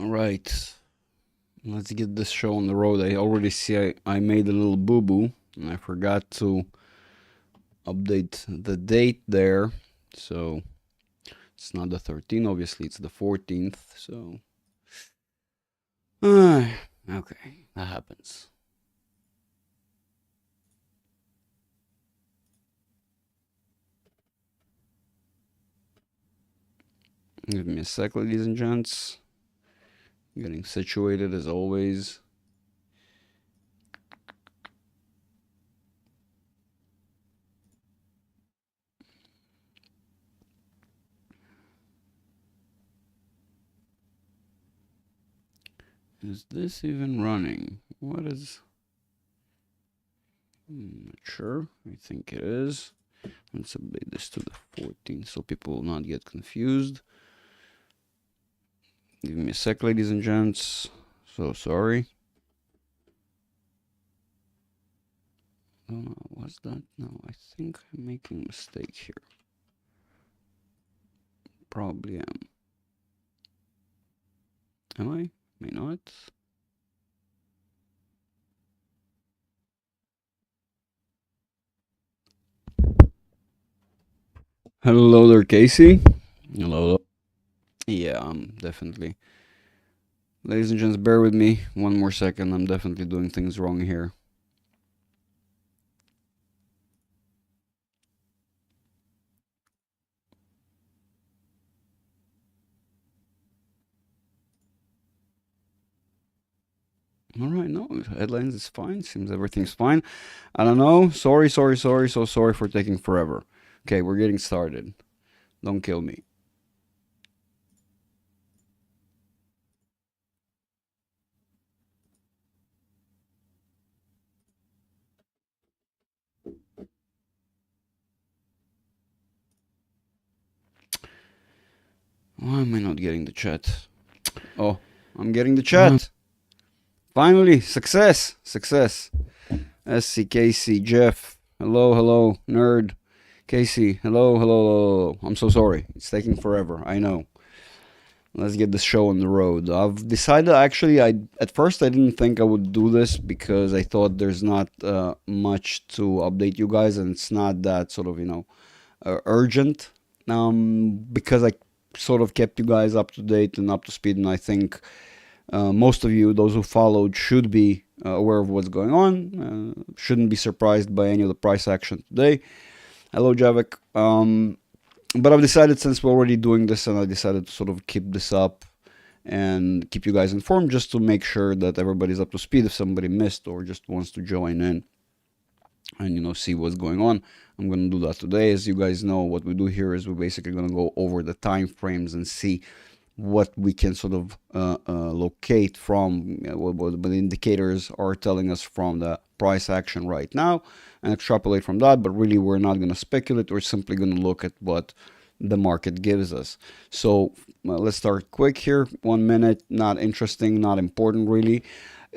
All right, let's get this show on the road. I already see I made a little boo-boo, and I forgot to update the date there. So it's not the 13th, obviously it's the 14th. So okay, that happens. Give me a sec, ladies and gents. Getting situated as always. Is this even running? What is... not sure. I think it is. Let's update this to the 14th so people will not get confused. Give me a sec, ladies and gents. So sorry. Oh no, what's that? No, I think I'm making a mistake here. Probably am. Am I? May not. Hello there, Casey. Hello. Yeah, I'm definitely. Ladies and gents, bear with me 1 more second. I'm definitely doing things wrong here. All right, no, headlines is fine. Seems everything's fine. I don't know. Sorry. So sorry for taking forever. Okay, we're getting started. Don't kill me. Why am I not getting the chat? Oh, I'm getting the chat. Finally, success. SC, Casey, Jeff. Hello, nerd. Casey, hello. I'm so sorry. It's taking forever. I know. Let's get this show on the road. I've decided, actually, at first I didn't think I would do this because I thought there's not much to update you guys, and it's not that sort of, urgent. Because I sort of kept you guys up to date and up to speed, and I think most of you, those who followed, should be aware of what's going on. Shouldn't be surprised by any of the price action today. Hello, Javik. But I've decided, since we're already doing this, and I decided to sort of keep this up and keep you guys informed, just to make sure that everybody's up to speed if somebody missed or just wants to join in and see what's going on. I'm going to do that today. As you guys know, what we do here is we're basically going to go over the time frames and see what we can sort of locate from what the indicators are telling us from the price action right now, and extrapolate from that. But really, we're not going to speculate. We're simply going to look at what the market gives us. So let's start quick here. 1 minute. Not interesting, not important really.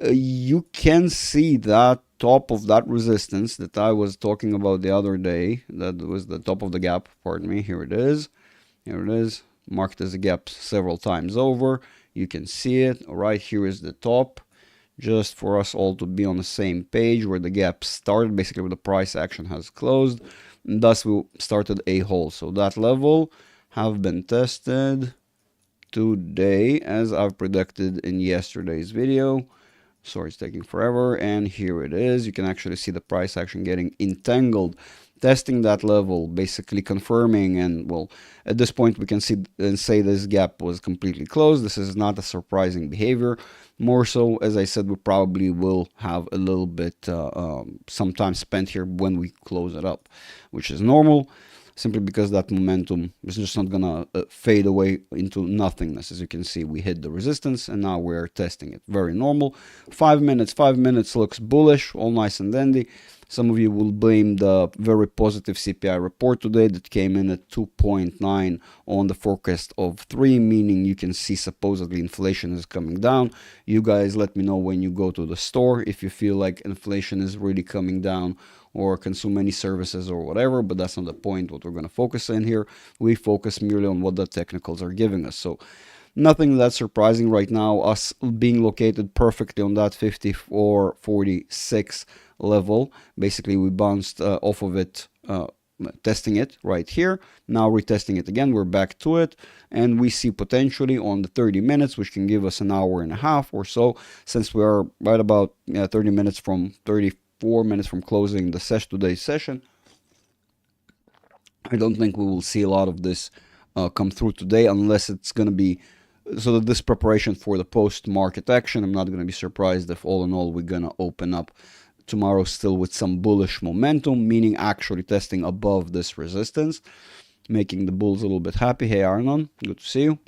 You can see that top of that resistance that I was talking about the other day. That was the top of the gap. Pardon me. Here it is. Marked as a gap several times over. You can see it. Right here is the top, just for us all to be on the same page, where the gap started, basically where the price action has closed, and thus we started a hole. So that level have been tested today, as I've predicted in yesterday's video. Sorry, it's taking forever, and here it is. You can actually see the price action getting entangled, testing that level, basically confirming. And well, at this point we can see and say this gap was completely closed. This is not a surprising behavior. More so, as I said, we probably will have a little bit some time spent here when we close it up, which is normal, simply because that momentum is just not gonna fade away into nothingness. As you can see, we hit the resistance and now we're testing it. Very normal. 5 minutes. 5 minutes looks bullish, all nice and dandy. Some of you will blame the very positive CPI report today that came in at 2.9 on the forecast of 3, meaning you can see supposedly inflation is coming down. You guys let me know when you go to the store if you feel like inflation is really coming down, or consume any services or whatever, but that's not the point. What we're going to focus in here, we focus merely on what the technicals are giving us. So Nothing that surprising right now, us being located perfectly on that 54.46 level. Basically, we bounced off of it, testing it right here. Now retesting it again, we're back to it, and we see potentially on the 30 minutes, which can give us an hour and a half or so, since we are right about 34 minutes from closing the today's session. I don't think we will see a lot of this come through today, unless it's going to be so that this preparation for the post-market action. I'm not going to be surprised if all in all we're going to open up tomorrow still with some bullish momentum, meaning actually testing above this resistance, making the bulls a little bit happy. Hey Arnon, good to see you.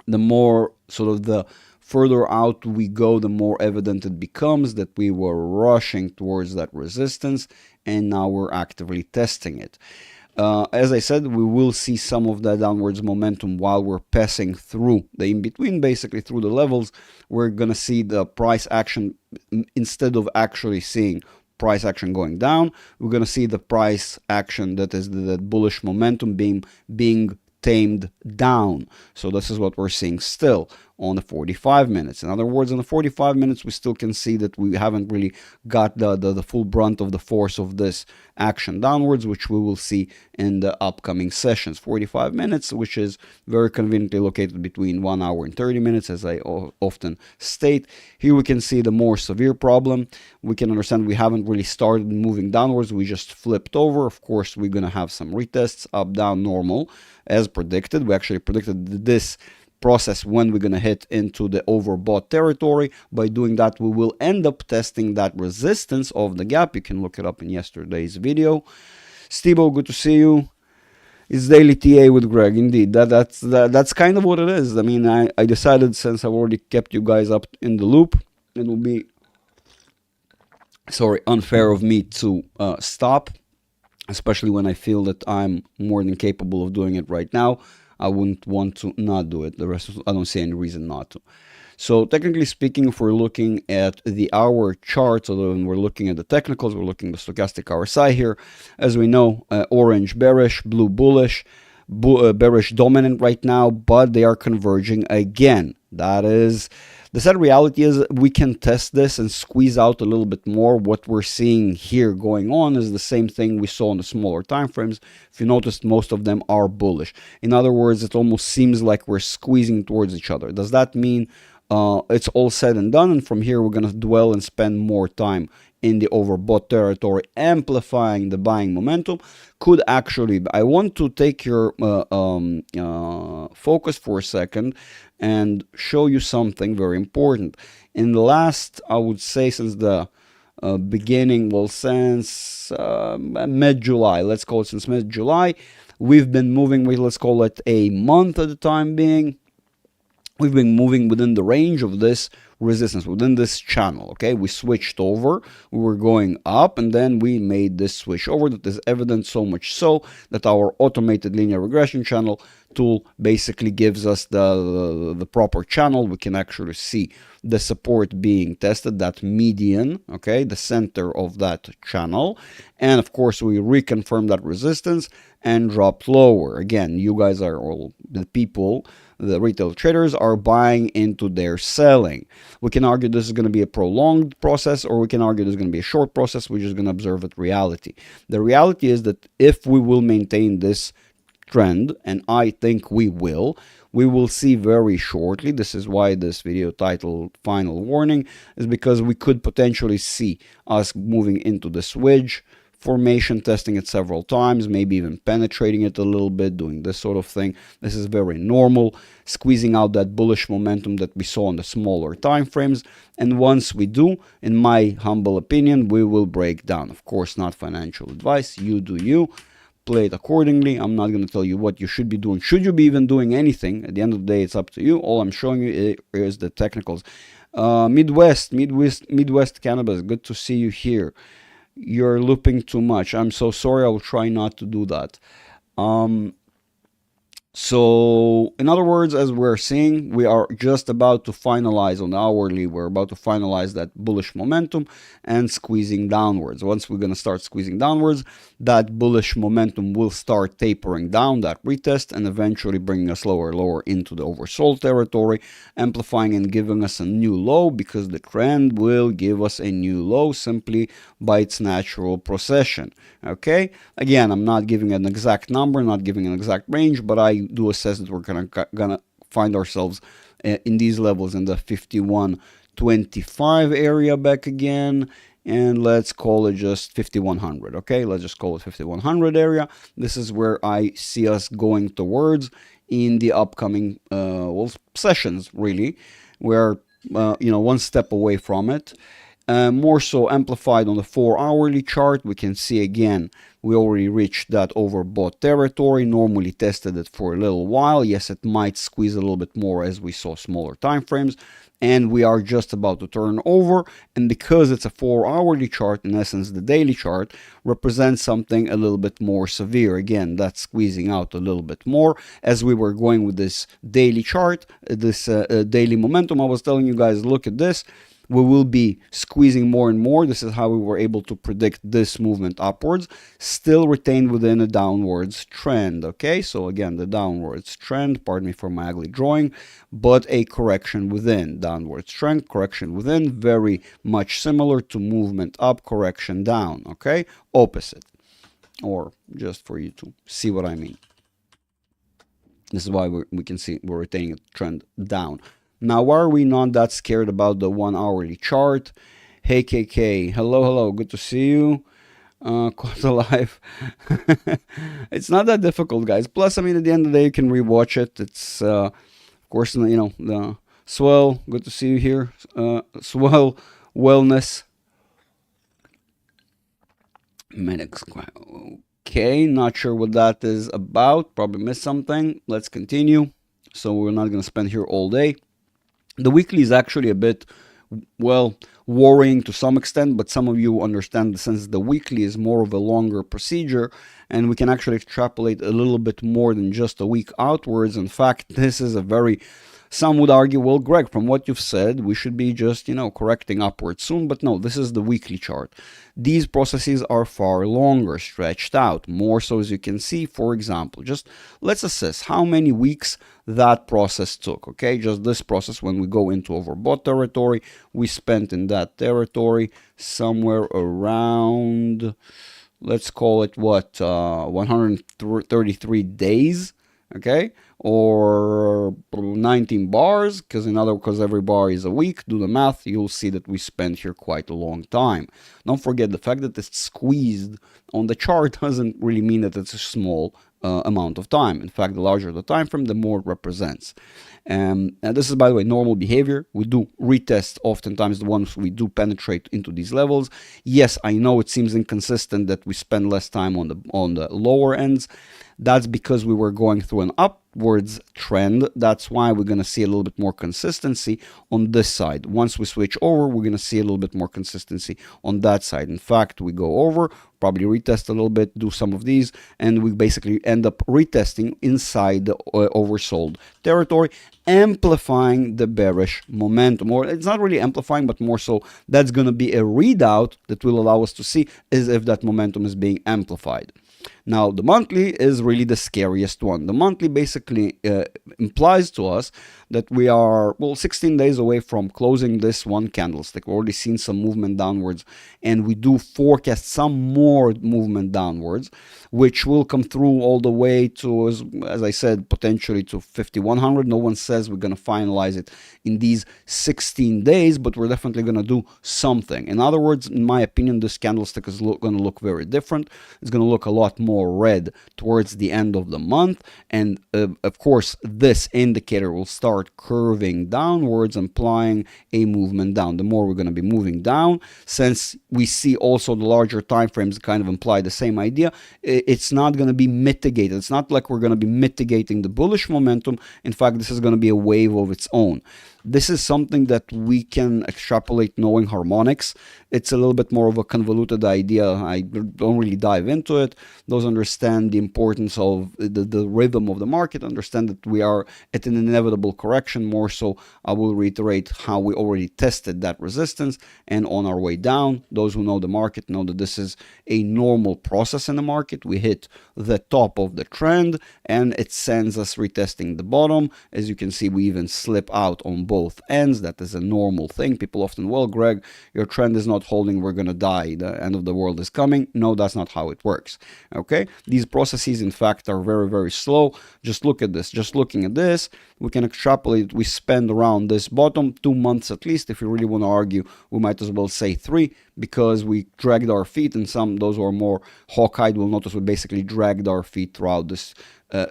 The more sort of the further out we go, the more evident it becomes that we were rushing towards that resistance, and now we're actively testing it. As I said, we will see some of that downwards momentum while we're passing through the in-between, basically through the levels. We're going to see the price action, instead of actually seeing price action going down, we're going to see the price action, that is the bullish momentum being tamed down. So this is what we're seeing still on the 45 minutes. In other words, in the 45 minutes, we still can see that we haven't really got the full brunt of the force of this action downwards, which we will see in the upcoming sessions. 45 minutes, which is very conveniently located between 1 hour and 30 minutes, as I often state. Here we can see the more severe problem. We can understand we haven't really started moving downwards. We just flipped over. Of course, we're going to have some retests, up, down, normal, as predicted. We actually predicted this process when we're going to hit into the overbought territory. By doing that, we will end up testing that resistance of the gap. You can look it up in yesterday's video. Steve-O, good to see you. It's daily TA with Greg. Indeed, that's kind of what it is. I mean, I decided, since I've already kept you guys up in the loop, it will be unfair of me to stop, especially when I feel that I'm more than capable of doing it right now. I wouldn't want to not do it. The rest, I don't see any reason not to. So technically speaking, if we're looking at the hour charts, although when we're looking at the technicals, we're looking at the stochastic RSI here. As we know, orange bearish, blue bullish, bearish dominant right now, but they are converging again. That is, the sad reality is we can test this and squeeze out a little bit more. What we're seeing here going on is the same thing we saw in the smaller time frames. If you noticed, most of them are bullish. In other words, it almost seems like we're squeezing towards each other. Does that mean it's all said and done, and from here we're going to dwell and spend more time in the overbought territory, amplifying the buying momentum? Could actually, I want to take your focus for a second and show you something very important. In the last, I would say, since the beginning, well, since mid-July, let's call it since mid-July, we've been moving with, let's call it a month at the time being. We've been moving within the range of this resistance, within this channel. Okay, we switched over, we were going up, and then we made this switch over. That is evident, so much so that our automated linear regression channel tool basically gives us the proper channel. We can actually see the support being tested, that median, okay, the center of that channel, and of course we reconfirm that resistance and drop lower. Again, you guys are all the people, the retail traders are buying into their selling. We can argue this is going to be a prolonged process, or we can argue this is going to be a short process. We're just going to observe it reality. The reality is that if we will maintain this trend, and I think we will see very shortly. This is why this video titled Final Warning is, because we could potentially see us moving into this wedge formation, testing it several times, maybe even penetrating it a little bit, doing this sort of thing. This is very normal, squeezing out that bullish momentum that we saw in the smaller time frames. And once we do, in my humble opinion, we will break down. Of course, not financial advice. You do you. Play it accordingly. I'm not going to tell you what you should be doing. Should you be even doing anything? At the end of the day, it's up to you. All I'm showing you is the technicals. Midwest Cannabis, good to see you here. You're looping too much. I'm so sorry. I will try not to do that. So, in other words, as we're seeing, we are just about to finalize on the hourly, we're about to finalize that bullish momentum and squeezing downwards. Once we're going to start squeezing downwards, that bullish momentum will start tapering down, that retest, and eventually bringing us lower into the oversold territory, amplifying and giving us a new low, because the trend will give us a new low simply by its natural procession. Okay, again, I'm not giving an exact number, not giving an exact range, but I do assess that we're gonna find ourselves in these levels in the 51.25 area back again, and let's call it just 5100. Okay, let's just call it 5100 area. This is where I see us going towards in the upcoming sessions, really, where one step away from it. More so amplified on the 4-hourly chart. We can see again, we already reached that overbought territory, normally tested it for a little while. Yes, it might squeeze a little bit more as we saw smaller time frames, and we are just about to turn over. And because it's a 4-hourly chart, in essence the daily chart represents something a little bit more severe. Again, that's squeezing out a little bit more as we were going with this daily chart, this daily momentum. I was telling you guys, look at this. We will be squeezing more and more. This is how we were able to predict this movement upwards, still retained within a downwards trend. Okay, so again, the downwards trend, pardon me for my ugly drawing, but a correction within. Downwards trend, correction within, very much similar to movement up, correction down. Okay, opposite, or just for you to see what I mean. This is why we can see we're retaining a trend down. Now, why are we not that scared about the 1-hourly chart? Hey, KK. Hello. Good to see you. Quite alive. It's not that difficult, guys. Plus, I mean, at the end of the day, you can rewatch it. It's, of course, the Swell. Good to see you here. Swell Wellness. Medics. Okay, not sure what that is about. Probably missed something. Let's continue. So we're not going to spend here all day. The weekly is actually a bit, well, worrying to some extent, but some of you understand the sense the weekly is more of a longer procedure, and we can actually extrapolate a little bit more than just a week outwards. In fact, this is a very, some would argue, well, Greg, from what you've said, we should be just, correcting upwards soon. But no, this is the weekly chart. These processes are far longer, stretched out, more so, as you can see. For example, just let's assess how many weeks that process took. Okay, just this process, when we go into overbought territory, we spent in that territory somewhere around, let's call it what, 133 days. Okay, or 19 bars, because every bar is a week. Do the math, you'll see that we spent here quite a long time. Don't forget, the fact that it's squeezed on the chart doesn't really mean that it's a small amount of time. In fact, the larger the time frame, the more it represents. And this is, by the way, normal behavior. We do retest oftentimes the ones we do penetrate into these levels. Yes, I know it seems inconsistent that we spend less time on the lower ends. That's because we were going through an upwards trend. That's why we're going to see a little bit more consistency on this side. Once we switch over, we're going to see a little bit more consistency on that side. In fact, we go over, probably retest a little bit, do some of these, and we basically end up retesting inside the oversold territory, amplifying the bearish momentum. Or it's not really amplifying, but more so that's going to be a readout that will allow us to see as if that momentum is being amplified. Now, the monthly is really the scariest one. The monthly basically implies to us that we are, 16 days away from closing this one candlestick. We've already seen some movement downwards, and we do forecast some more movement downwards, which will come through all the way to, as I said, potentially to 5,100. No one says we're going to finalize it in these 16 days, but we're definitely going to do something. In other words, in my opinion, this candlestick is going to look very different. It's going to look a lot more red towards the end of the month, and of course this indicator will start curving downwards, implying a movement down. The more we're going to be moving down, since we see also the larger time frames kind of imply the same idea, it's not going to be mitigated. It's not like we're going to be mitigating the bullish momentum. In fact, this is going to be a wave of its own. This is something that we can extrapolate knowing harmonics. It's a little bit more of a convoluted idea. I don't really dive into it. Those understand the importance of the rhythm of the market, understand that we are at an inevitable correction. More so, I will reiterate how we already tested that resistance and on our way down. Those who know the market know that this is a normal process in the market. We hit the top of the trend and it sends us retesting the bottom. As you can see, we even slip out on both ends. That is a normal thing. People often, well, Greg, your trend is not holding, we're gonna die, the end of the world is coming. No, that's not how it works. Okay, these processes in fact are very, very slow. Just look at this. Just looking at this, we can extrapolate. We spend around this bottom 2 months at least. If you really want to argue, we might as well say 3, because we dragged our feet, and those who are more hawk-eyed will notice we basically dragged our feet throughout this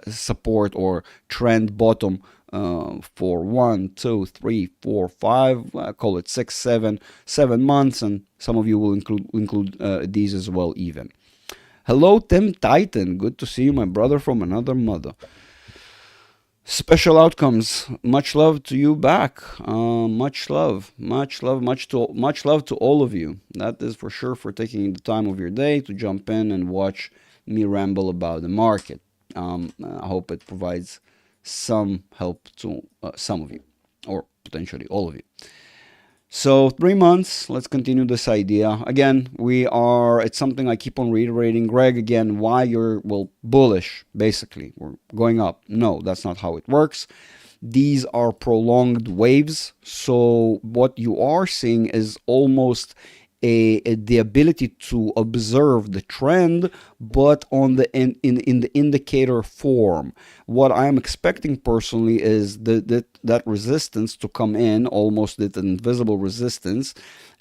support or trend bottom for 1, 2, 3, 4, 5, call it 6, 7 months, and some of you will include these as well even. Hello, Tim Titan. Good to see you, my brother from another mother. Special outcomes. Much love to you back. Much love to all of you. That is for sure, for taking the time of your day to jump in and watch me ramble about the market. I hope it provides some help to some of you, or potentially all of you. So 3 months, let's continue this idea. Again, it's something I keep on reiterating. Greg, again, why you're, well, bullish, basically. We're going up. No, that's not how it works. These are prolonged waves. So what you are seeing is almost the ability to observe the trend, but on the in the indicator form. What I'm expecting personally is that resistance to come in, almost that invisible resistance.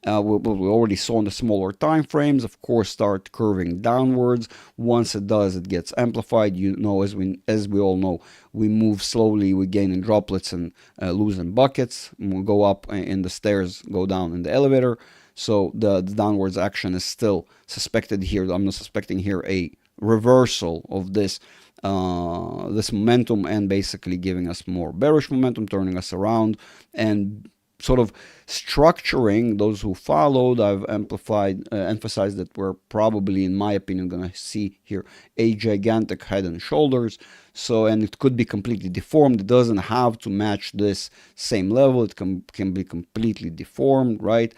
We already saw in the smaller time frames, of course, start curving downwards. Once it does, it gets amplified. You know, as we all know, we move slowly, we gain in droplets and lose in buckets. We go up in the stairs, go down in the elevator. So the downwards action is still suspected here. I'm not suspecting here a reversal of this this momentum, and basically giving us more bearish momentum, turning us around and sort of structuring. Those who followed, I've emphasized that we're probably, in my opinion, going to see here a gigantic head and shoulders. So, and it could be completely deformed. It doesn't have to match this same level. It can be completely deformed, right?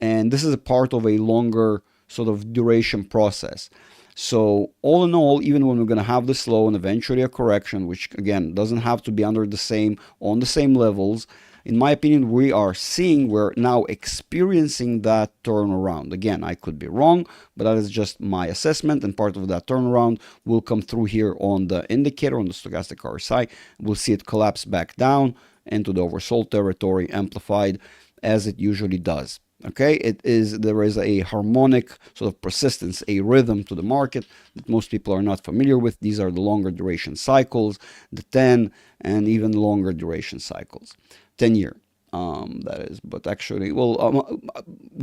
And this is a part of a longer sort of duration process. So all in all, even when we're going to have this low and eventually a correction, which again doesn't have to be on the same levels, in my opinion, we're now experiencing that turnaround. Again, I could be wrong, but that is just my assessment, and part of that turnaround will come through here on the indicator, on the stochastic RSI. We'll see it collapse back down into the oversold territory, amplified as it usually does. Okay, there is a harmonic sort of persistence, a rhythm to the market that most people are not familiar with. These are the longer duration cycles, the 10 and even longer duration cycles, 10-year. That is, but actually, well,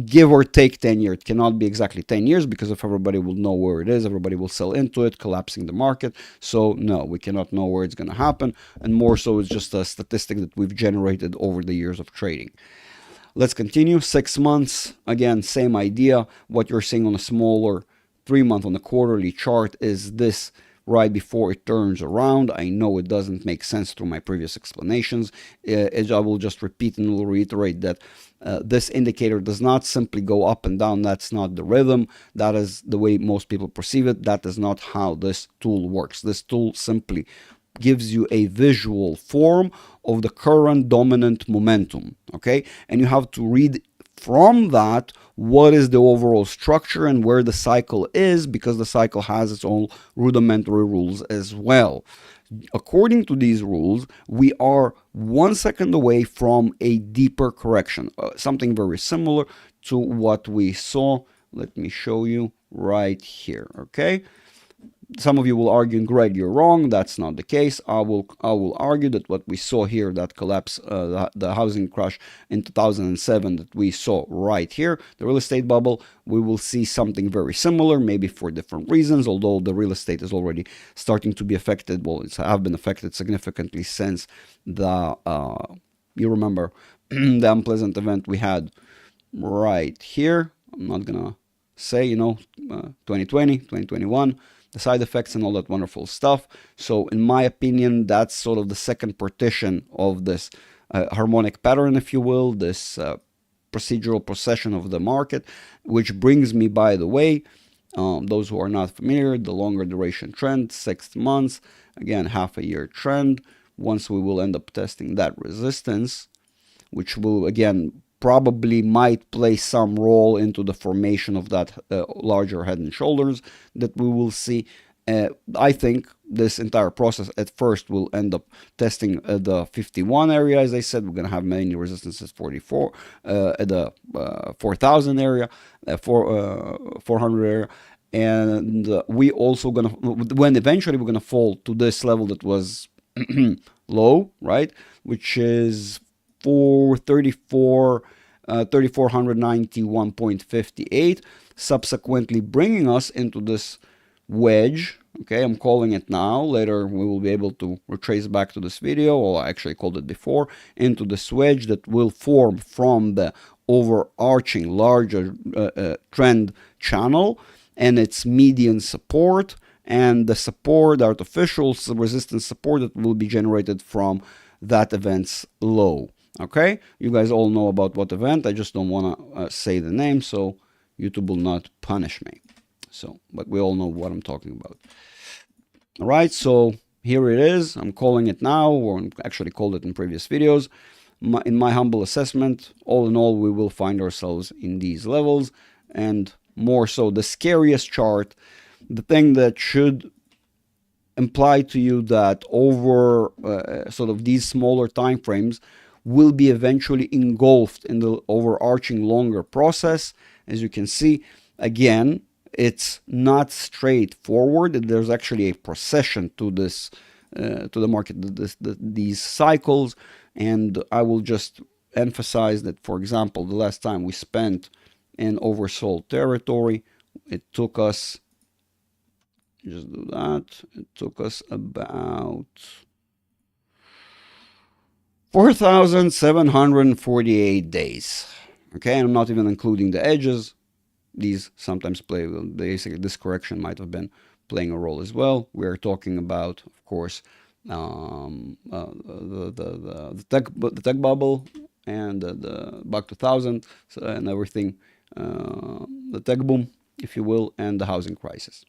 give or take 10 years. It cannot be exactly 10 years, because if everybody will know where it is, everybody will sell into it, collapsing the market. So no, we cannot know where it's going to happen, and more so, it's just a statistic that we've generated over the years of trading. Let's continue. 6 months, again, same idea. What you're seeing on a smaller 3-month on the quarterly chart is this right before it turns around. I know it doesn't make sense through my previous explanations. I will just repeat and will reiterate that this indicator does not simply go up and down. That's not the rhythm. That is the way most people perceive it. That is not how this tool works. This tool simply gives you a visual form of the current dominant momentum, okay? And you have to read from that what is the overall structure and where the cycle is, because the cycle has its own rudimentary rules as well. According to these rules, we are 1 second away from a deeper correction, something very similar to what we saw. Let me show you right here, okay? Some of you will argue, Greg, you're wrong. That's not the case. I will argue that what we saw here, that collapse, the housing crash in 2007 that we saw right here, the real estate bubble, we will see something very similar, maybe for different reasons, although the real estate is already starting to be affected. Well, it's have been affected significantly since the You remember the unpleasant event we had right here. I'm not gonna say, 2020, 2021, the side effects and all that wonderful stuff. So in my opinion, that's sort of the second partition of this harmonic pattern, if you will, this procedural procession of the market, which brings me, by the way, those who are not familiar, the longer duration trend, 6 months, again, half a year trend. Once we will end up testing that resistance, which will, again, probably might play some role into the formation of that larger head and shoulders that we will see. I think this entire process at first will end up testing the 51 area. As I said, we're going to have many resistances 44 at the 4,000 area, 400 area. And we also going to, when eventually we're going to fall to this level that was low, right, which is 3,491.58, subsequently bringing us into this wedge. Okay, I'm calling it now. Later we will be able to retrace back to this video, or I actually called it before, into this wedge that will form from the overarching larger trend channel and its median support, and the support, the artificial resistance support that will be generated from that event's low. Okay, you guys all know about what event. I just don't want to say the name, so YouTube will not punish me. So, but we all know what I'm talking about. All right, so here it is. I'm calling it now, or actually called it in previous videos. In my humble assessment, all in all, we will find ourselves in these levels, and more so, the scariest chart, the thing that should imply to you that over sort of these smaller time frames will be eventually engulfed in the overarching longer process. As you can see, again, it's not straightforward. There's actually a procession to this, to the market, these cycles. And I will just emphasize that, for example, the last time we spent in oversold territory, it took us, just do that, it took us about 4,748 days. Okay, and I'm not even including the edges. These sometimes play, basically this correction might have been playing a role as well. We're talking about, of course, the tech bubble and the back 2000 and everything, the tech boom, if you will, and the housing crisis.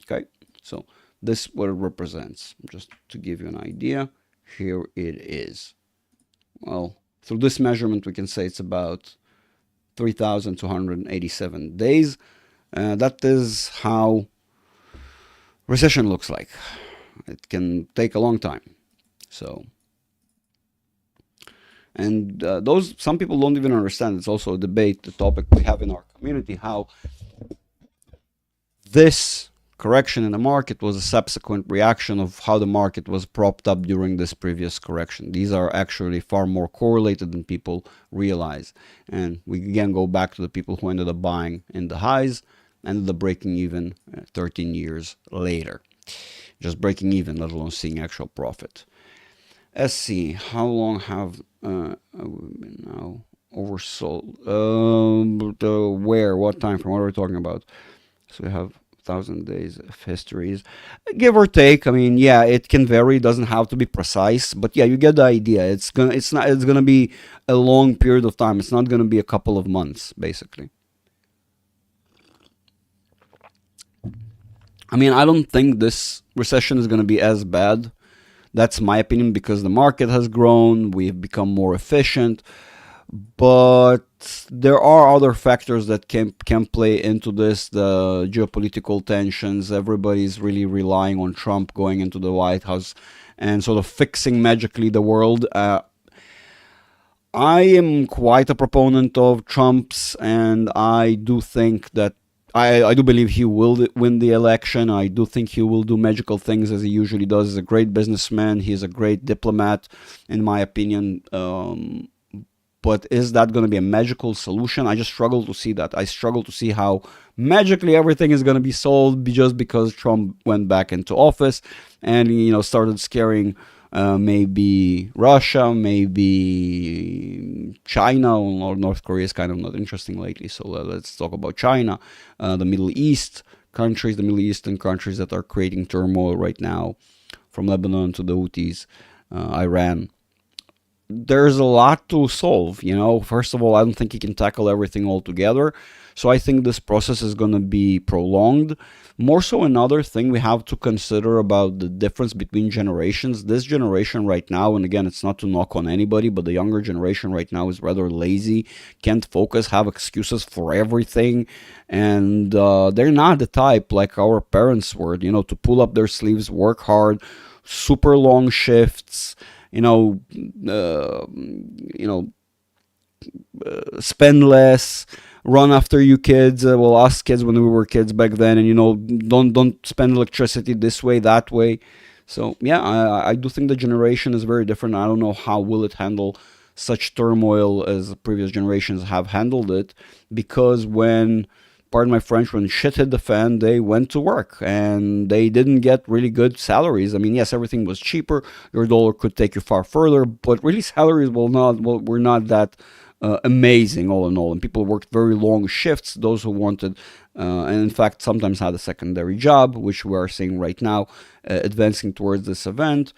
Okay, so this is what it represents. Just to give you an idea, here it is. Well, through this measurement, we can say it's about 3,287 days. That is how recession looks like. It can take a long time. So, and some people don't even understand. It's also a debate, the topic we have in our community, how this correction in the market was a subsequent reaction of how the market was propped up during this previous correction. These are actually far more correlated than people realize. And we again go back to the people who ended up buying in the highs, ended up breaking even 13 years later. Just breaking even, let alone seeing actual profit. Let's see, how long have we been now oversold? Where, what time frame, what are we talking about? So we have 1,000 days of histories, give or take. I mean, yeah, it can vary. It doesn't have to be precise, but yeah, you get the idea. It's gonna be a long period of time. It's not gonna be a couple of months, basically. I mean, I don't think this recession is gonna be as bad. That's my opinion, because the market has grown. We've become more efficient. But there are other factors that can play into this. The geopolitical tensions, everybody's really relying on Trump going into the White House and sort of fixing magically the world. I am quite a proponent of Trump's, and I do think that I do believe he will win the election. I do think he will do magical things as he usually does. He's a great businessman. He's a great diplomat, in my opinion. But is that going to be a magical solution? I just struggle to see that. I struggle to see how magically everything is going to be solved just because Trump went back into office and, started scaring maybe Russia, maybe China, or North Korea is kind of not interesting lately. So let's talk about China, the Middle East countries, the Middle Eastern countries that are creating turmoil right now, from Lebanon to the Houthis, Iran. There's a lot to solve. First of all, I don't think he can tackle everything all together. So I think this process is going to be prolonged. More so, another thing we have to consider about the difference between generations. This generation right now, and again, it's not to knock on anybody, but the younger generation right now is rather lazy, can't focus, have excuses for everything. And they're not the type like our parents were, to pull up their sleeves, work hard, super long shifts, spend less, run after you kids. Well, us kids when we were kids back then, and don't spend electricity this way, that way. So yeah, I do think the generation is very different. I don't know how will it handle such turmoil as previous generations have handled it, because when, pardon my French, when shit hit the fan, they went to work and they didn't get really good salaries. I mean, yes, everything was cheaper. Your dollar could take you far further, but really salaries were not that amazing all in all. And people worked very long shifts, those who wanted, and in fact, sometimes had a secondary job, which we are seeing right now, advancing towards this event.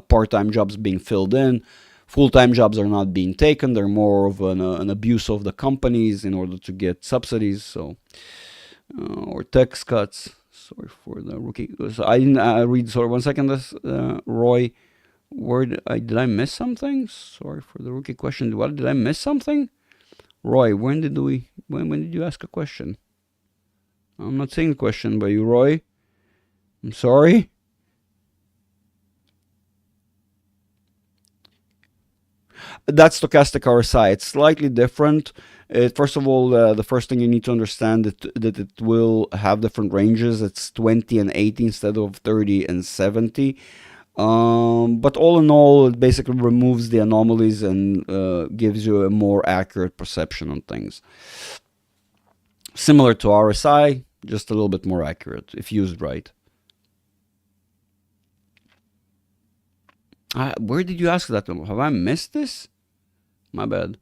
Part-time jobs being filled in. Full-time jobs are not being taken. They're more of an abuse of the companies in order to get subsidies, or tax cuts. Sorry for the rookie. So I didn't read. Sorry, 1 second. This Roy, where did I miss something? Sorry for the rookie question. What did I miss something? Roy, when did you ask a question? I'm not seeing the question by you, Roy. I'm sorry. That's stochastic RSI. It's slightly different. First of all, the first thing you need to understand that it will have different ranges. It's 20 and 80 instead of 30 and 70. But all in all, it basically removes the anomalies and gives you a more accurate perception on things. Similar to RSI, just a little bit more accurate if used right. Where did you ask that? Have I missed this? My bad.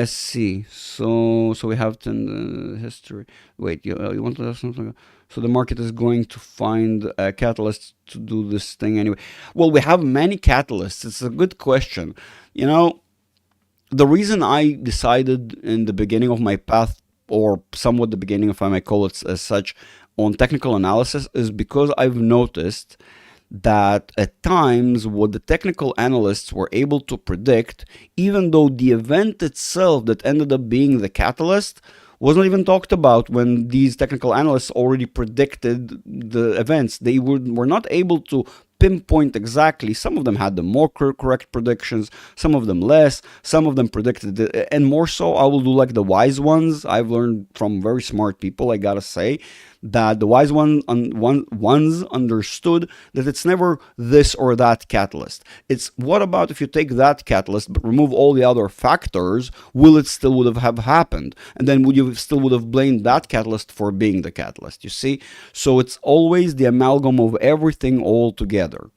SC. So we have history. Wait, you want to ask something? So the market is going to find catalysts to do this thing anyway. Well, we have many catalysts. It's a good question. The reason I decided in the beginning of my path, or somewhat the beginning, if I may call it as such, on technical analysis, is because I've noticed that at times what the technical analysts were able to predict, even though the event itself that ended up being the catalyst wasn't even talked about when these technical analysts already predicted the events. They were not able to pinpoint exactly. Some of them had the more correct predictions, some of them less, some of them predicted it, and more so I will do like the wise ones. I've learned from very smart people, I gotta say, that the wise ones understood that it's never this or that catalyst. It's what about if you take that catalyst but remove all the other factors, will it still would have happened? And then would you still would have blamed that catalyst for being the catalyst, you see? So it's always the amalgam of everything all together.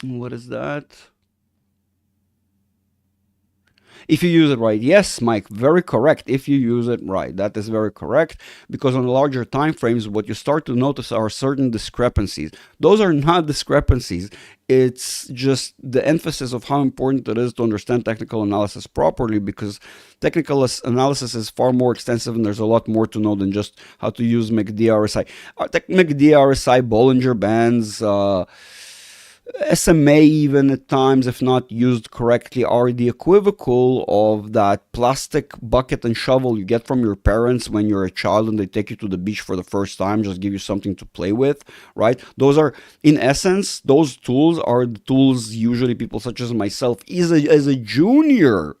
What is that? If you use it right. Yes, Mike, very correct. If you use it right, that is very correct, because on larger time frames, what you start to notice are certain discrepancies. Those are not discrepancies. It's just the emphasis of how important it is to understand technical analysis properly, because technical analysis is far more extensive and there's a lot more to know than just how to use MACD RSI. MACD RSI, Bollinger Bands, SMA even at times, if not used correctly, are the equivocal of that plastic bucket and shovel you get from your parents when you're a child and they take you to the beach for the first time, just give you something to play with, right? Those are, in essence, those tools are the tools usually people such as myself, as a junior,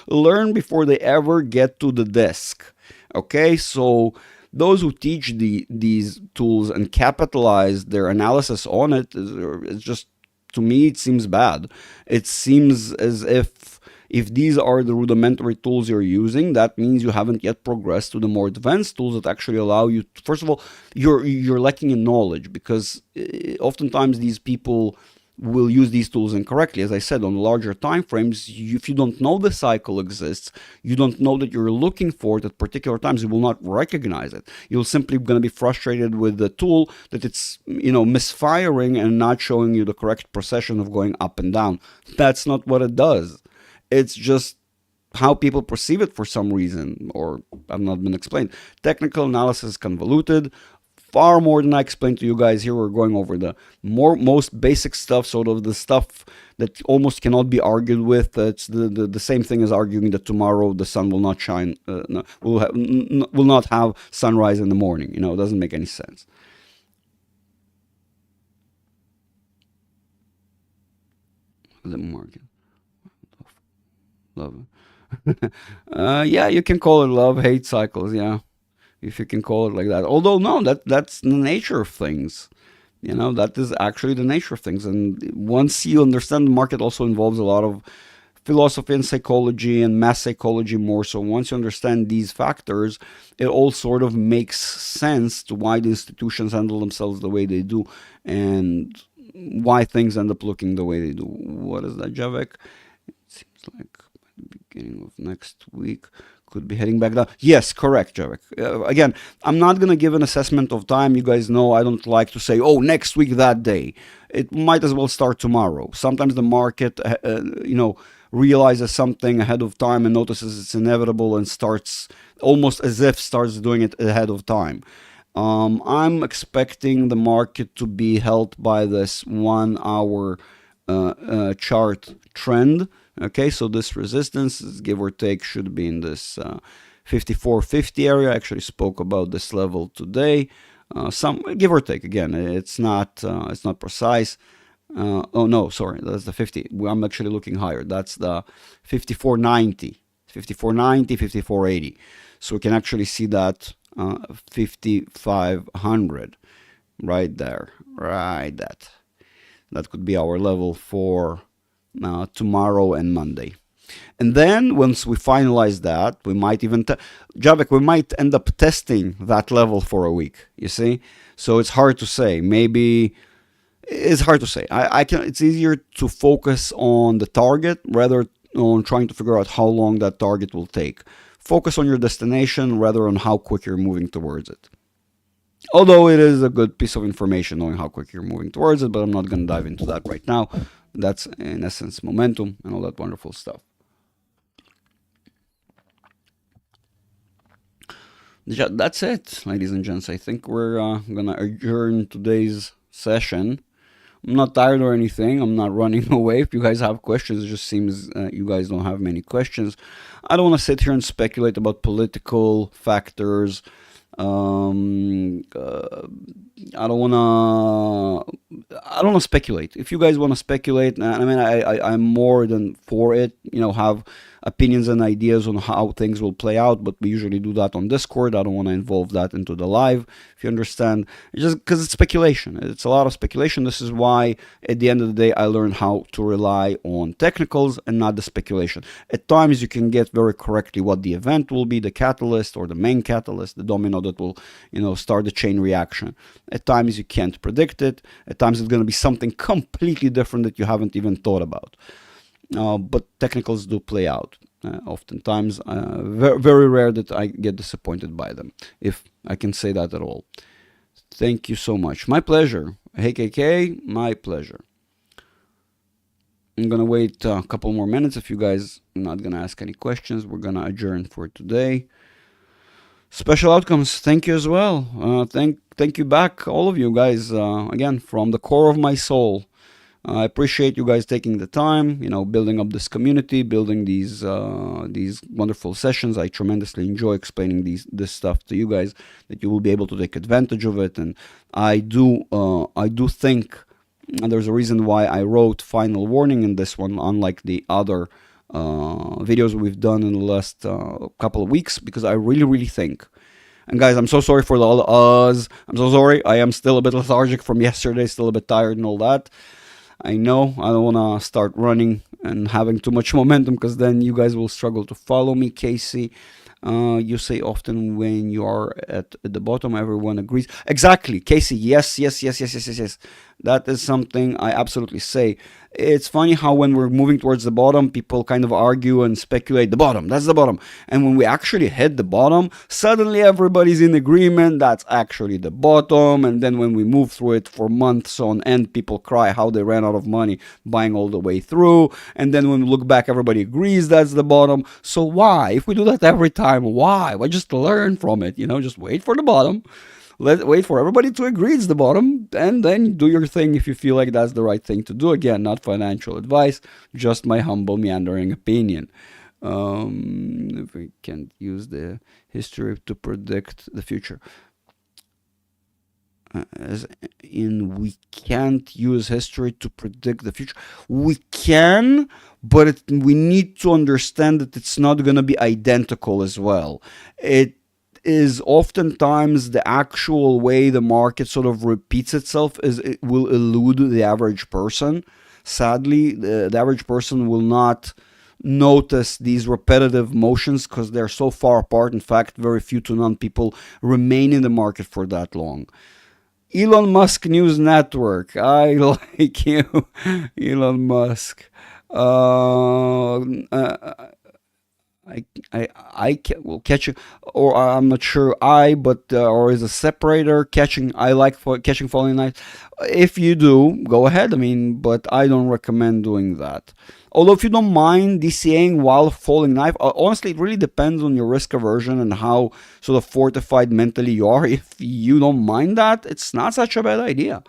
learn before they ever get to the desk. Okay, so those who teach these tools and capitalize their analysis on it, it's just, to me, it seems bad. It seems as if If these are the rudimentary tools you're using, that means you haven't yet progressed to the more advanced tools that actually allow you to, first of all, you're lacking in knowledge, because oftentimes these people will use these tools incorrectly. As I said, on larger time frames, if you don't know the cycle exists, you don't know that you're looking for it at particular times, you will not recognize it. You're simply going to be frustrated with the tool that it's, misfiring and not showing you the correct procession of going up and down. That's not what it does. It's just how people perceive it for some reason, or have not been explained. Technical analysis is convoluted. Far more than I explained to you guys here. We're going over the most basic stuff, sort of the stuff that almost cannot be argued with. It's the same thing as arguing that tomorrow the sun will not shine, will not have sunrise in the morning. It doesn't make any sense. The market, love. Yeah, you can call it love-hate cycles. Yeah. If you can call it like that. Although, no, that's the nature of things. That is actually the nature of things. And once you understand, the market also involves a lot of philosophy and psychology and mass psychology more. So once you understand these factors, it all sort of makes sense to why the institutions handle themselves the way they do and why things end up looking the way they do. What is that, Javek? It seems like the beginning of next week could be heading back down. Yes, correct, Javek. Again, I'm not going to give an assessment of time. You guys know I don't like to say, oh, next week, that day. It might as well start tomorrow. Sometimes the market, realizes something ahead of time and notices it's inevitable and starts almost as if starts doing it ahead of time. I'm expecting the market to be held by this 1 hour chart trend. Okay, so this resistance, give or take, should be in this 54.50 area. I actually spoke about this level today. Some give or take. Again, it's not precise. Oh no, sorry, that's the 50. I'm actually looking higher. That's the 54.90, 54.90, 54.80. So we can actually see that 5,500 right there, right. That could be our level for tomorrow and Monday. And then once we finalize that, we might even, Javek, we might end up testing that level for a week, you see? So it's hard to say. Maybe, it's hard to say. It's easier to focus on the target rather on trying to figure out how long that target will take. Focus on your destination rather on how quick you're moving towards it. Although it is a good piece of information knowing how quick you're moving towards it, but I'm not going to dive into that right now. That's, in essence, momentum and all that wonderful stuff. That's it, ladies and gents. I think we're going to adjourn today's session. I'm not tired or anything. I'm not running away. If you guys have questions, it just seems you guys don't have many questions. I don't want to sit here and speculate about political factors. I don't want to speculate. If you guys want to speculate, I mean, I'm more than for it. Have opinions and ideas on how things will play out, but we usually do that on Discord. I don't want to involve that into the live, if you understand. Just because it's speculation. It's a lot of speculation. This is why, at the end of the day, I learned how to rely on technicals and not the speculation. At times, you can get very correctly what the event will be, the catalyst or the main catalyst, the domino that will, start the chain reaction. At times, you can't predict it. At times, it's going to be something completely different that you haven't even thought about. But technicals do play out. Oftentimes, very, very rare that I get disappointed by them, if I can say that at all. Thank you so much. My pleasure. Hey, KK, my pleasure. I'm going to wait a couple more minutes. If you guys are not going to ask any questions, we're going to adjourn for today. Special outcomes, thank you as well. Thank you back, all of you guys, again, from the core of my soul. I appreciate you guys taking the time, building up this community, building these wonderful sessions. I tremendously enjoy explaining this stuff to you guys, that you will be able to take advantage of it. And I do think, and there's a reason why I wrote final warning in this one, unlike the other videos we've done in the last couple of weeks, because I really, really think. And guys, I'm so sorry for all the I'm so sorry. I am still a bit lethargic from yesterday, still a bit tired and all that. I know I don't want to start running and having too much momentum, because then you guys will struggle to follow me. Casey, you say often when you are at the bottom, everyone agrees. Exactly, Casey. Yes, yes, yes, yes, yes, yes, yes. That is something I absolutely say. It's funny how when we're moving towards the bottom, people kind of argue and speculate the bottom, that's the bottom. And when we actually hit the bottom, suddenly everybody's in agreement that's actually the bottom. And then when we move through it for months on end, people cry how they ran out of money buying all the way through. And then when we look back, everybody agrees that's the bottom. So why? If we do that every time, why? Why just learn from it? Just wait for the bottom. Wait for everybody to agree it's the bottom, and then do your thing if you feel like that's the right thing to do. Again, not financial advice, just my humble meandering opinion. If we can't use the history to predict the future, as in we can't use history to predict the future. We can, but we need to understand that it's not going to be identical as well. It is oftentimes the actual way the market sort of repeats itself is it will elude the average person. Sadly, the average person will not notice these repetitive motions because they're so far apart. In fact, very few to none people remain in the market for that long. Elon Musk News Network. I like you, Elon Musk. I will catch you, or I'm not sure but or is a separator catching. I like catching falling knives. If you do, go ahead. I mean, but I don't recommend doing that. Although if you don't mind DCAing while falling knife, honestly, it really depends on your risk aversion and how sort of fortified mentally you are. If you don't mind that, it's not such a bad idea.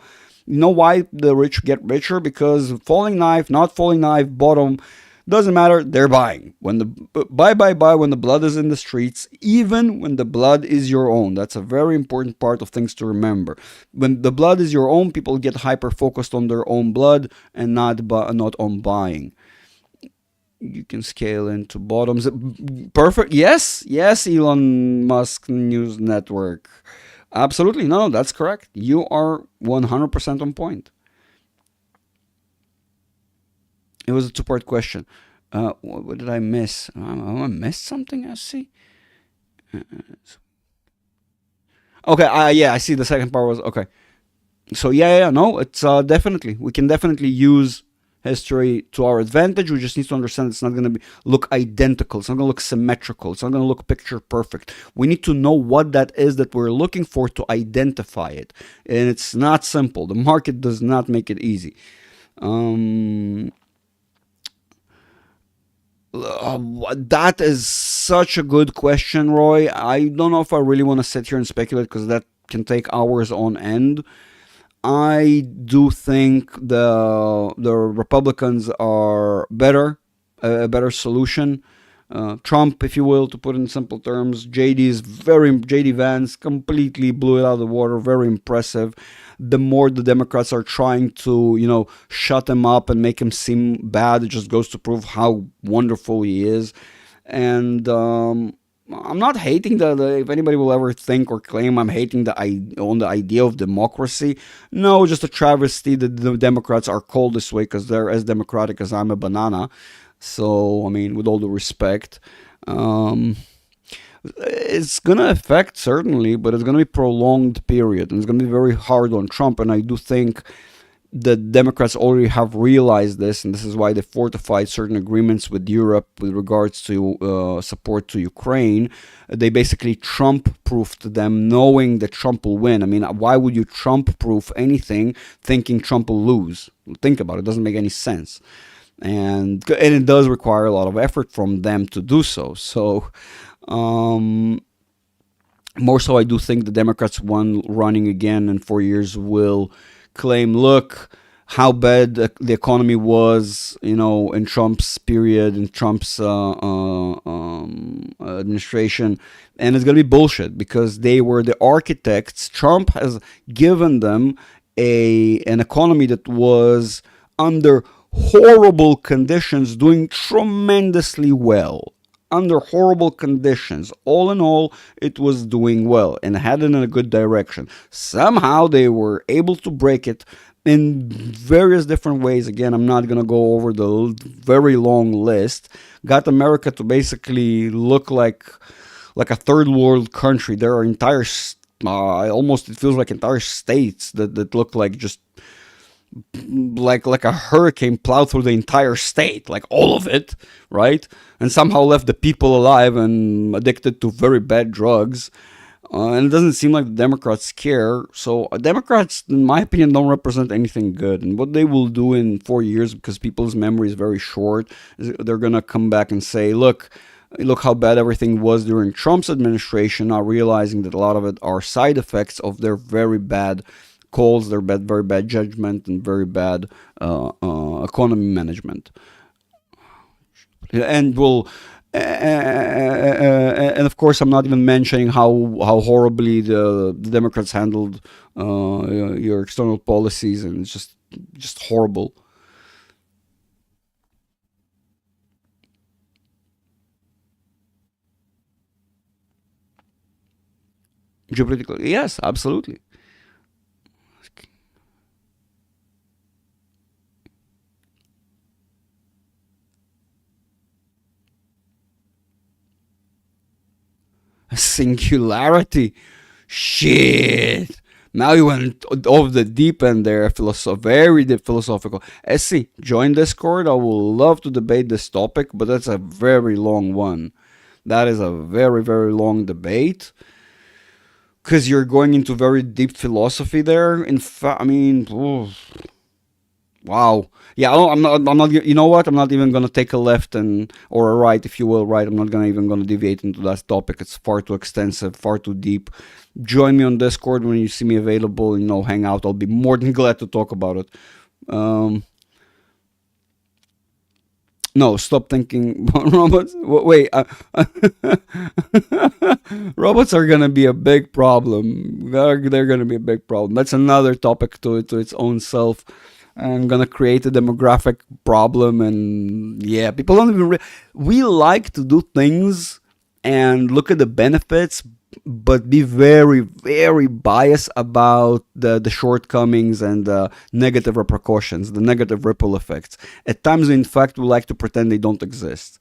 You know why the rich get richer? Because falling knife, not falling knife, bottom, doesn't matter, they're buying. When the buy, when the blood is in the streets, even when the blood is your own. That's a very important part of things to remember. When the blood is your own, people get hyper focused on their own blood and not on buying. You can scale into bottoms. Perfect. Yes, Elon Musk News Network. Absolutely. No, that's correct. You are 100% on point. It was a two-part question. What did I miss? I missed something, I see. Okay, yeah, I see the second part was, okay. So no, it's definitely, we can definitely use history to our advantage. We just need to understand it's not going to look identical. It's not going to look symmetrical. It's not going to look picture perfect. We need to know what that is that we're looking for to identify it. And it's not simple. The market does not make it easy. That is such a good question, Roy. I don't know if I really want to sit here and speculate because that can take hours on end. I do think the Republicans are a better solution. Trump, if you will, to put it in simple terms, JD Vance completely blew it out of the water. Very impressive. The more the Democrats are trying to, shut him up and make him seem bad, it just goes to prove how wonderful he is. And I'm not hating if anybody will ever think or claim I'm hating on the idea of democracy. No, just a travesty that the Democrats are called this way because they're as democratic as I'm a banana. So, I mean, with all the respect, it's going to affect certainly, but it's going to be a prolonged period, and it's going to be very hard on Trump. And I do think the Democrats already have realized this, and this is why they fortified certain agreements with Europe with regards to support to Ukraine. They basically Trump-proofed them, knowing that Trump will win. I mean, why would you Trump-proof anything thinking Trump will lose? Think about it. It doesn't make any sense. And it does require a lot of effort from them to do so. So, more so, I do think the Democrats, running again in 4 years, will claim, look, how bad the economy was, in Trump's period, in Trump's administration. And it's going to be bullshit because they were the architects. Trump has given them an economy that was under horrible conditions, doing tremendously well. Under horrible conditions. All in all, it was doing well and headed in a good direction. Somehow they were able to break it in various different ways. Again, I'm not going to go over the very long list. Got America to basically look like a third world country. There are entire almost, it feels like entire states that look like just like a hurricane plowed through the entire state, like all of it, right? And somehow left the people alive and addicted to very bad drugs. And it doesn't seem like the Democrats care. So Democrats, in my opinion, don't represent anything good. And what they will do in 4 years, because people's memory is very short, they're going to come back and say, look how bad everything was during Trump's administration, now realizing that a lot of it are side effects of their very bad calls, their very bad judgment, and very bad economy management. And and of course, I'm not even mentioning how horribly the Democrats handled your external policies, and it's just horrible. Geopolitically, yes, absolutely. Singularity. Shit. Now you went off the deep end there, very deep philosophical. SC, join Discord. I will love to debate this topic, but that's a very long one. That is a very, very long debate. Because you're going into very deep philosophy there. In fact, I mean, wow. Yeah, I'm not. You know what? I'm not even gonna take a left or a right, if you will. Right. I'm not even gonna deviate into that topic. It's far too extensive, far too deep. Join me on Discord when you see me available. Hang out. I'll be more than glad to talk about it. No, stop thinking robots. Wait, robots are gonna be a big problem. They're gonna be a big problem. That's another topic to its own self. I'm gonna create a demographic problem, and yeah, people don't even. We like to do things and look at the benefits, but be very, very biased about the shortcomings and the negative repercussions, the negative ripple effects. At times, in fact, we like to pretend they don't exist.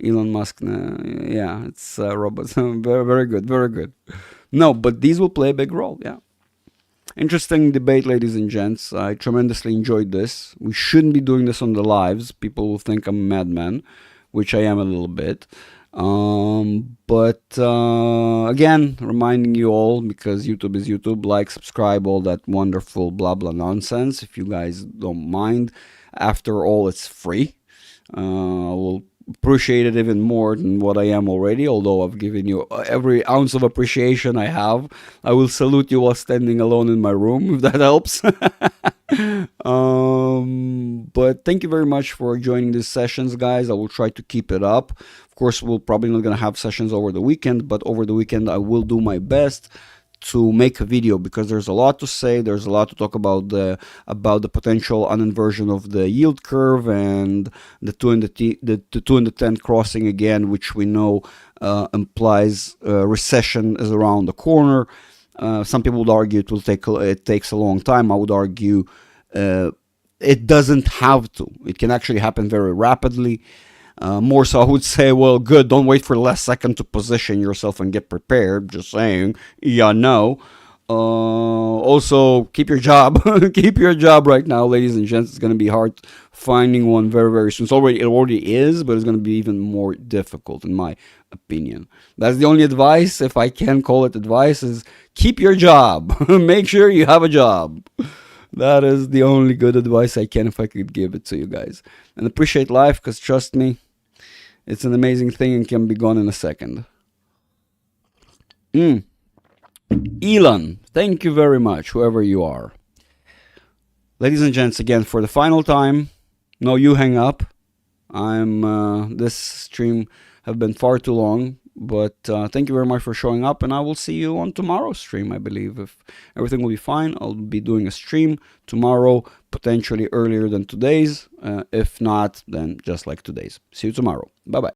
Elon Musk, yeah, it's robots. Very, very good, very good. No, but these will play a big role, yeah. Interesting debate, ladies and gents. I tremendously enjoyed this. We shouldn't be doing this on the lives. People will think I'm a madman, which I am a little bit. But again, reminding you all, because YouTube is YouTube, like, subscribe, all that wonderful blah blah nonsense, if you guys don't mind. After all, it's free. I will appreciate it even more than what I am already, although I've given you every ounce of appreciation I have. I will salute you while standing alone in my room, if that helps. But thank you very much for joining these sessions, guys. I will try to keep it up. Of course, we're probably not going to have sessions over the weekend, but over the weekend I will do my best to make a video, because there's a lot to say. There's a lot to talk about the potential uninversion of the yield curve, and the 2 and the 2 and the 10 crossing again, which we know implies recession is around the corner. Some people would argue it takes a long time. I would argue it doesn't have to. It can actually happen very rapidly. More so, I would say, well, good, don't wait for the last second to position yourself and get prepared. Just saying. Yeah, no. Also, keep your job. Keep your job right now, ladies and gents. It's going to be hard finding one very, very soon. It already is, but it's going to be even more difficult, in my opinion. That's the only advice, if I can call it advice, is keep your job. Make sure you have a job. That is the only good advice I can, if I could give it to you guys. And appreciate life, because trust me, it's an amazing thing and can be gone in a second. Elon, thank you very much, whoever you are. Ladies and gents, again, for the final time, no, you hang up. This stream have been far too long, but thank you very much for showing up, and I will see you on tomorrow's stream. I believe if everything will be fine, I'll be doing a stream tomorrow, potentially earlier than today's. If not, then just like today's. See you tomorrow. Bye bye.